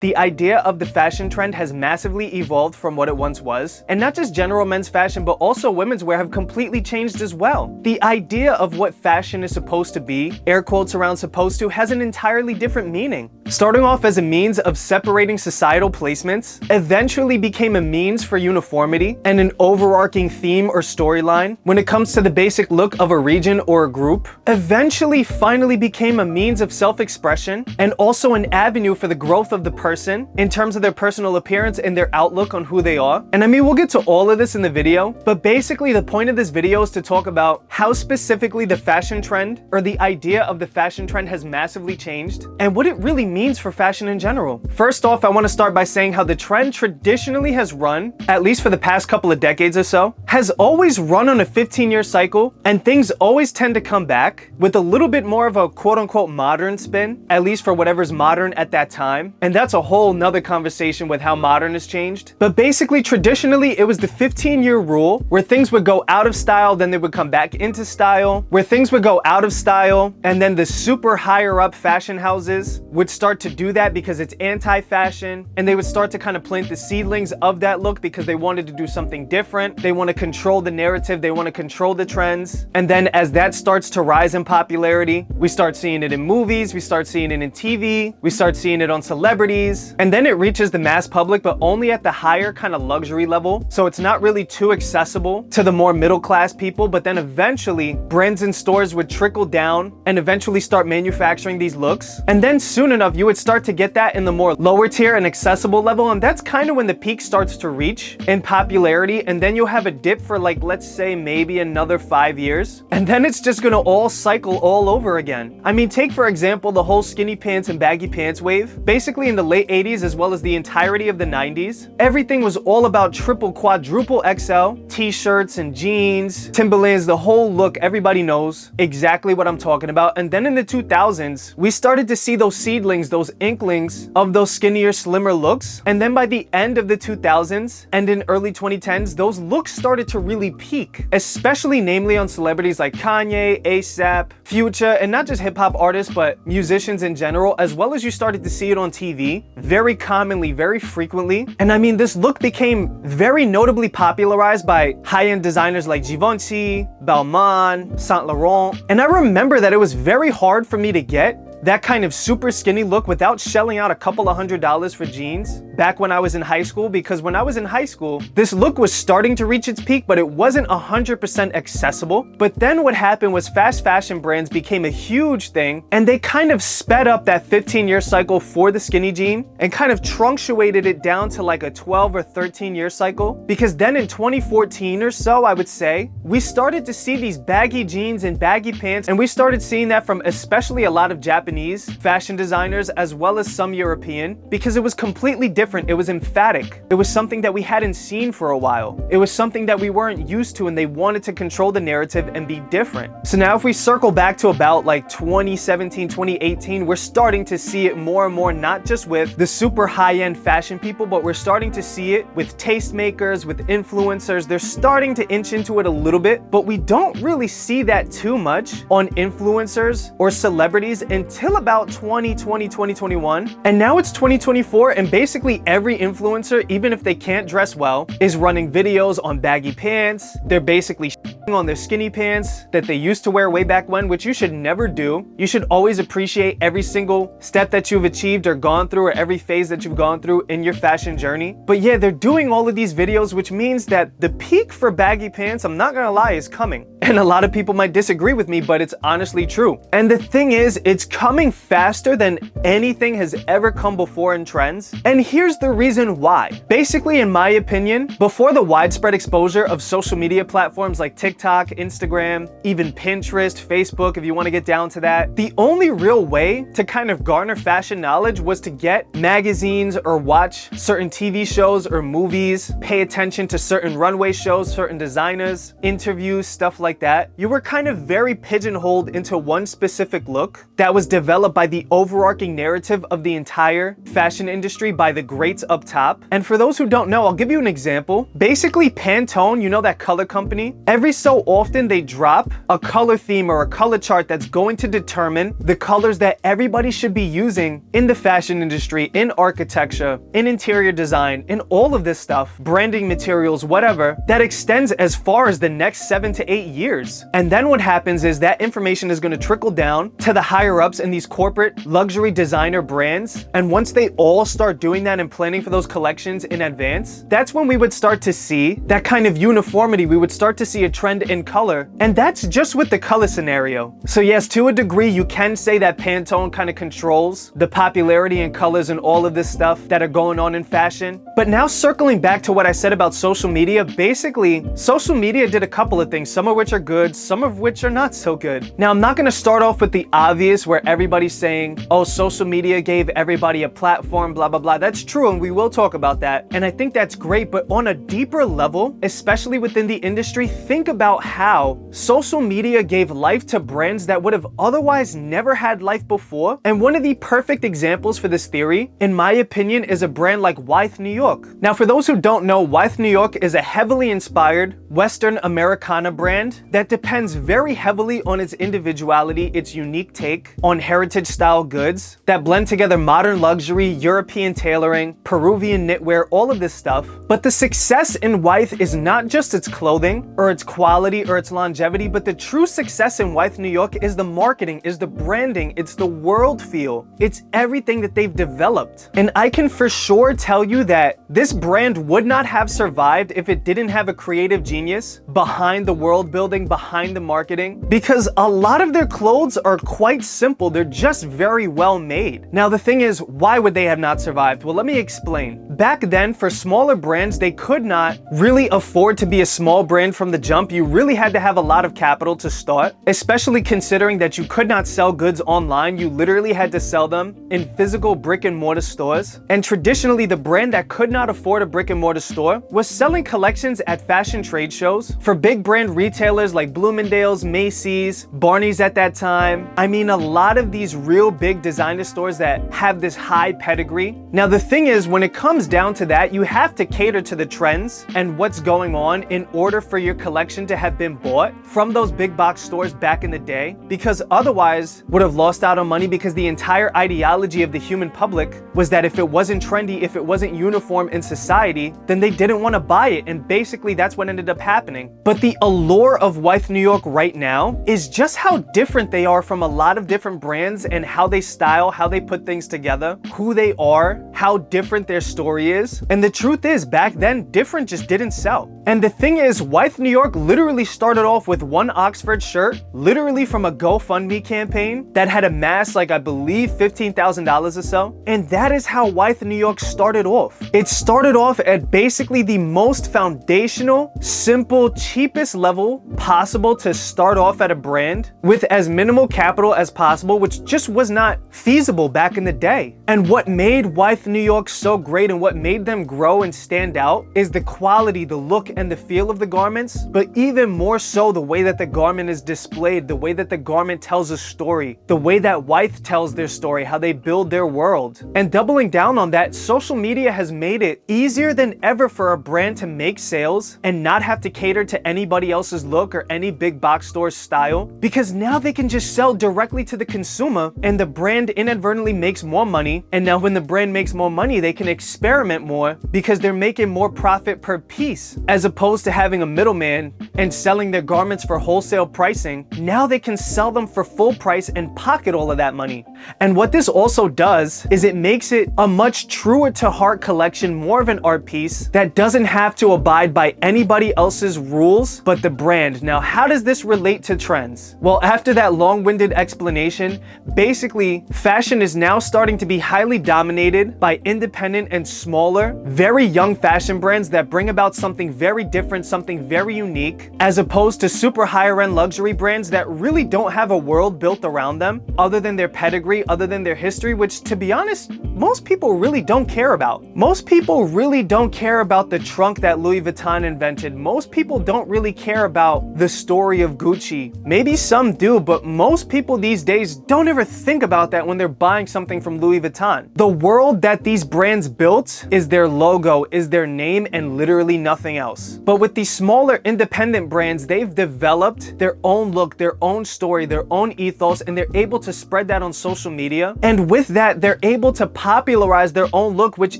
The idea of the fashion trend has massively evolved from what it once was, and not just general men's fashion, but also women's wear have completely changed as well. The idea of what fashion is supposed to be, air quotes around supposed to, has an entirely different meaning. Starting off as a means of separating societal placements, eventually became a means for uniformity and an overarching theme or storyline when it comes to the basic look of a region or a group, eventually finally became a means of self-expression and also an avenue for the growth of the person in terms of their personal appearance and their outlook on who they are. And I mean, we'll get to all of this in the video, but basically the point of this video is to talk about how specifically the fashion trend or the idea of the fashion trend has massively changed and what it really means for fashion in general. First off, I want to start by saying how the trend traditionally has run, at least for the past couple of decades or so, has always run on a 15-year cycle, and things always tend to come back with a little bit more of a quote-unquote modern spin, at least for whatever's modern at that time. And that's a whole nother conversation with how modern has changed. But basically, traditionally, it was the 15-year rule where things would go out of style, then they would come back into style, where things would go out of style, and then the super higher up fashion houses would start to do that because it's anti-fashion, and they would start to kind of plant the seedlings of that look because they wanted to do something different. They want to control the narrative, they want to control the trends. And then as that starts to rise in popularity, we start seeing it in movies, we start seeing it in TV, we start seeing it on celebrities, and then it reaches the mass public, but only at the higher kind of luxury level. So it's not really too accessible to the more middle class people, but then eventually brands and stores would trickle down and eventually start manufacturing these looks. And then soon enough, you would start to get that in the more lower tier and accessible level. And that's kind of when the peak starts to reach in popularity. And then you'll have a dip for like, let's say maybe another 5 years. And then it's just gonna all cycle all over again. I mean, take for example, the whole skinny pants and baggy pants wave. Basically in the late 80s as well as the entirety of the 90s, everything was all about triple, quadruple XL t-shirts and jeans, Timberlands, the whole look. Everybody knows exactly what I'm talking about. And then in the 2000s, we started to see those seedlings, those inklings of those skinnier, slimmer looks. And then by the end of the 2000s and in early 2010s, those looks started to really peak, especially namely on celebrities like Kanye, ASAP, Future, and not just hip-hop artists, but musicians in general, as well as you started to see it on TV very commonly, very frequently. And I mean, this look became very notably popularized by high-end designers like Givenchy, Balmain, Saint Laurent. And I remember that it was very hard for me to get that kind of super skinny look without shelling out a couple of $100s for jeans back when I was in high school, because when I was in high school, this look was starting to reach its peak, but it wasn't 100% accessible. But then what happened was fast fashion brands became a huge thing, and they kind of sped up that 15-year cycle for the skinny jean and kind of truncated it down to like a 12 or 13-year cycle. Because then in 2014 or so, I would say, we started to see these baggy jeans and baggy pants, and we started seeing that from especially a lot of Japanese fashion designers as well as some European, because it was completely different. It was emphatic. It was something that we hadn't seen for a while. It was something that we weren't used to, and they wanted to control the narrative and be different. So now if we circle back to about like 2017, 2018, we're starting to see it more and more, not just with the super high-end fashion people, but we're starting to see it with tastemakers, with influencers. They're starting to inch into it a little bit, but we don't really see that too much on influencers or celebrities until about 2020, 2021. And now it's 2024, and basically every influencer, even if they can't dress well, is running videos on baggy pants. They're basically on their skinny pants that they used to wear way back when, which you should never do. You should always appreciate every single step that you've achieved or gone through, or every phase that you've gone through in your fashion journey. But yeah, they're doing all of these videos, which means that the peak for baggy pants, I'm not gonna lie, is coming. And a lot of people might disagree with me, but it's honestly true. And the thing is, it's coming faster than anything has ever come before in trends. And here's the reason why. Basically, in my opinion, before the widespread exposure of social media platforms like TikTok, Instagram, even Pinterest, Facebook, if you want to get down to that, the only real way to kind of garner fashion knowledge was to get magazines or watch certain TV shows or movies, pay attention to certain runway shows, certain designers, interviews, stuff like that. You were kind of very pigeonholed into one specific look that was developed by the overarching narrative of the entire fashion industry by the greats up top. And for those who don't know, I'll give you an example. Basically, Pantone, you know that color company? Every so often they drop a color theme or a color chart that's going to determine the colors that everybody should be using in the fashion industry, in architecture, in interior design, in all of this stuff, branding materials, whatever, that extends as far as the next 7 to 8 years. And then what happens is that information is going to trickle down to the higher ups in these corporate luxury designer brands. And once they all start doing that and planning for those collections in advance, that's when we would start to see that kind of uniformity. We would start to see a trend in color. And that's just with the color scenario. So yes, to a degree, you can say that Pantone kind of controls the popularity and colors and all of this stuff that are going on in fashion. But now circling back to what I said about social media, basically, social media did a couple of things, some of which are good, some of which are not so good. Now, I'm not going to start off with the obvious where everybody's saying, oh, social media gave everybody a platform, blah, blah, blah. That's true, and we will talk about that. And I think that's great, but on a deeper level, especially within the industry, think about how social media gave life to brands that would have otherwise never had life before. And one of the perfect examples for this theory, in my opinion, is a brand like Wyeth New York. Now, for those who don't know, Wyeth New York is a heavily inspired Western Americana brand that depends very heavily on its individuality, its unique take on heritage style goods that blend together modern luxury, European tailoring, Peruvian knitwear, all of this stuff. But the success in Wyeth is not just its clothing or its quality or its longevity, but the true success in Wyeth New York is the marketing, is the branding, it's the world feel, it's everything that they've developed. And I can for sure tell you that this brand would not have survived if it didn't have a creative genius behind the world building, behind the marketing, because a lot of their clothes are quite simple. They're just very well made. Now, the thing is, why would they have not survived? Well, let me explain. Back then, for smaller brands, they could not really afford to be a small brand from the jump. You really had to have a lot of capital to start, especially considering that you could not sell goods online. You literally had to sell them in physical brick and mortar stores. And traditionally, the brand that could not afford a brick and mortar store was selling collections at fashion trade shows for big brand retailers like Bloomingdale's, Macy's, Barney's at that time. I mean, a lot of these real big designer stores that have this high pedigree. Now, the thing is, when it comes down to that, you have to cater to the trends and what's going on in order for your collection to have been bought from those big box stores back in the day, because otherwise would have lost out on money, because the entire ideology of the human public was that if it wasn't trendy, if it wasn't uniform in society, then they didn't want to buy it. And basically that's what ended up happening. But the allure of Wyeth New York right now is just how different they are from a lot of different brands, and how they style, how they put things together, who they are, how different their story is. And the truth is, back then, different just didn't sell. And the thing is, Wyeth New York literally started off with one Oxford shirt, literally from a GoFundMe campaign that had amassed, like, I believe $15,000 or so. And that is how Wyeth New York started off. It started off at basically the most foundational, simple, cheapest level possible to start off at a brand, with as minimal capital as possible, which just was not feasible back in the day. And what made Wyeth New York so great and what made them grow and stand out is the quality, the look, and the feel of the garments, but even more so the way that the garment is displayed, the way that the garment tells a story, the way that Wyeth tells their story, how they build their world. And doubling down on that, social media has made it easier than ever for a brand to make sales and not have to cater to anybody else's look or any big box store style, because now they can just sell directly to the consumer, and the brand inadvertently makes more money. And now when the brand makes more money, they can experiment more because they're making more profit per piece, as opposed to having a middleman and selling their garments for wholesale pricing. Now they can sell them for full price and pocket all of that money. And what this also does is it makes it a much truer to heart collection, more of an art piece that doesn't have to abide by anybody else's rules but the brand. Now, how does this relate to trends? Well, after that long-winded explanation, basically fashion is now starting to be highly dominated by independent and smaller, very young fashion brands that bring about something very different, something very unique, as opposed to super higher end luxury brands that really don't have a world built around them other than their pedigree, other than their history, which, to be honest, most people really don't care about. Most people really don't care about the trunk that Louis Vuitton invented. Most people don't really care about the story of Gucci. Maybe some do, but most people these days don't ever think about that when they're buying something from Louis Vuitton. The world that these brands built is their logo, is their name, and literally nothing else. But with these smaller independent independent brands, they've developed their own look, their own story, their own ethos, and they're able to spread that on social media. And with that, they're able to popularize their own look, which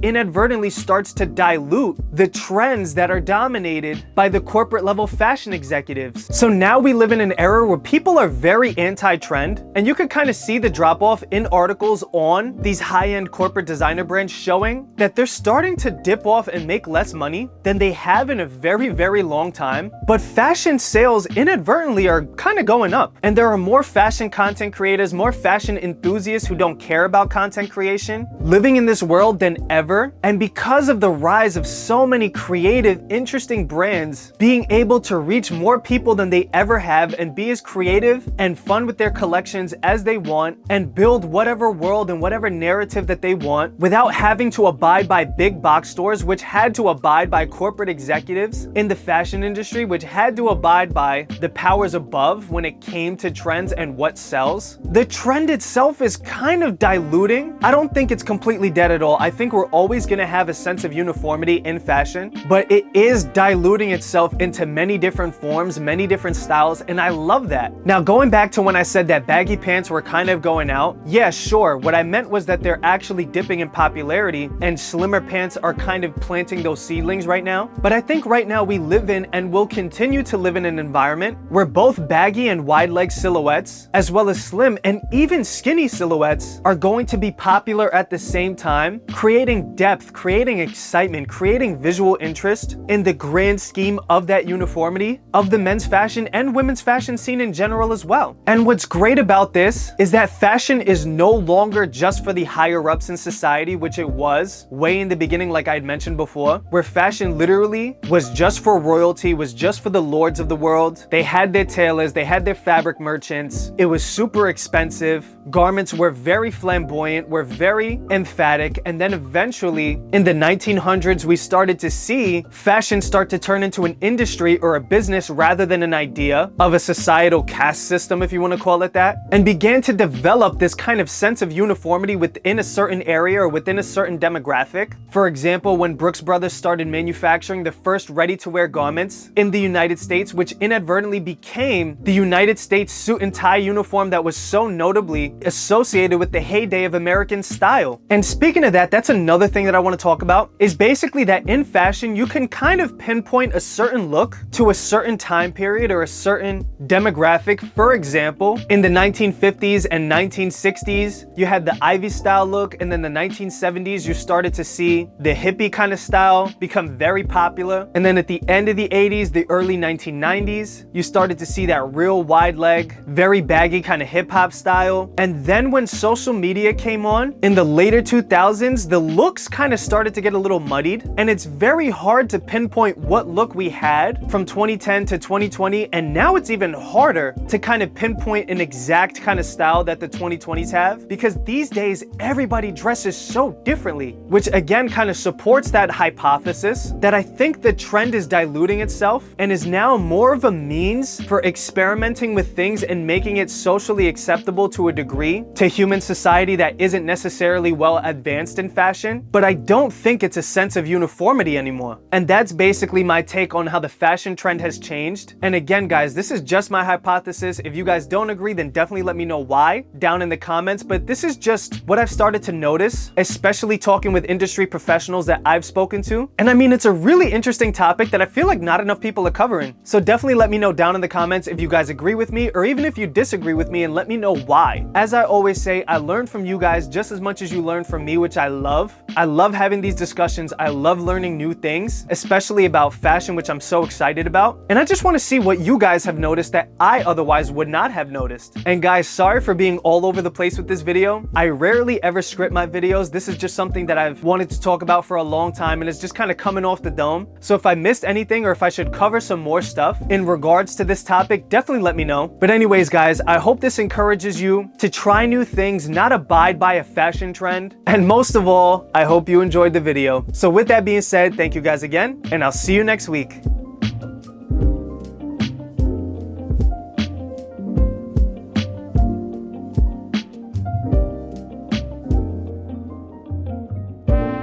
inadvertently starts to dilute the trends that are dominated by the corporate level fashion executives. So now we live in an era where people are very anti-trend, and you can kind of see the drop off in articles on these high-end corporate designer brands showing that they're starting to dip off and make less money than they have in a very, very long time. But fashion sales inadvertently are kind of going up, and there are more fashion content creators, more fashion enthusiasts who don't care about content creation living in this world than ever. And because of the rise of so many creative, interesting brands being able to reach more people than they ever have and be as creative and fun with their collections as they want and build whatever world and whatever narrative that they want without having to abide by big box stores, which had to abide by corporate executives in the fashion industry, which had to abide by the powers above when it came to trends and what sells. The trend itself is kind of diluting. I don't think it's completely dead at all. I think we're always going to have a sense of uniformity in fashion, but it is diluting itself into many different forms, many different styles, and I love that. Now, going back to when I said that baggy pants were kind of going out, yeah, sure. What I meant was that they're actually dipping in popularity and slimmer pants are kind of planting those seedlings right now. But I think right now we live in and will continue to live in an environment where both baggy and wide leg silhouettes, as well as slim and even skinny silhouettes, are going to be popular at the same time, creating depth, creating excitement, creating visual interest in the grand scheme of that uniformity of the men's fashion and women's fashion scene in general as well. And what's great about this is that fashion is no longer just for the higher ups in society, which it was way in the beginning, like I had mentioned before, where fashion literally was just for royalty, was just for the lords of the world. They had their tailors, they had their fabric merchants. It was super expensive. Garments were very flamboyant, were very emphatic, and then eventually in the 1900s we started to see fashion start to turn into an industry or a business rather than an idea of a societal caste system, if you want to call it that, and began to develop this kind of sense of uniformity within a certain area or within a certain demographic. For example, when Brooks Brothers started manufacturing the first ready-to-wear garments in the United States, which inadvertently became the United States suit and tie uniform that was so notably associated with the heyday of American style. And speaking of that, that's another thing that I want to talk about, is basically that in fashion, you can kind of pinpoint a certain look to a certain time period or a certain demographic. For example, in the 1950s and 1960s, you had the Ivy style look, and then the 1970s, you started to see the hippie kind of style become very popular. And then at the end of the 80s, the early 1990s, you started to see that real wide leg, very baggy kind of hip hop style. And then when social media came on in the later 2000s, the looks kind of started to get a little muddied, and it's very hard to pinpoint what look we had from 2010 to 2020. And now it's even harder to kind of pinpoint an exact kind of style that the 2020s have, because these days everybody dresses so differently, which again kind of supports that hypothesis that I think the trend is diluting itself and is now more of a means for experimenting with things and making it socially acceptable to a degree to human society that isn't necessarily well advanced in fashion. But I don't think it's a sense of uniformity anymore. And that's basically my take on how the fashion trend has changed. And again, guys, this is just my hypothesis. If you guys don't agree, then definitely let me know why down in the comments. But this is just what I've started to notice, especially talking with industry professionals that I've spoken to. And I mean, it's a really interesting topic that I feel like not enough people are covering. So definitely let me know down in the comments if you guys agree with me, or even if you disagree with me, and let me know why. As I always say, I learn from you guys just as much as you learn from me, which I love. I love having these discussions. I love learning new things, especially about fashion, which I'm so excited about. And I just want to see what you guys have noticed that I otherwise would not have noticed. And guys, sorry for being all over the place with this video. I rarely ever script my videos. This is just something that I've wanted to talk about for a long time, and it's just kind of coming off the dome. So if I missed anything, or if I should cover some more stuff in regards to this topic, definitely let me know. But anyways, guys, I hope this encourages you to try new things, not abide by a fashion trend. And most of all, I hope you enjoyed the video. So with that being said, thank you guys again, and I'll see you next week.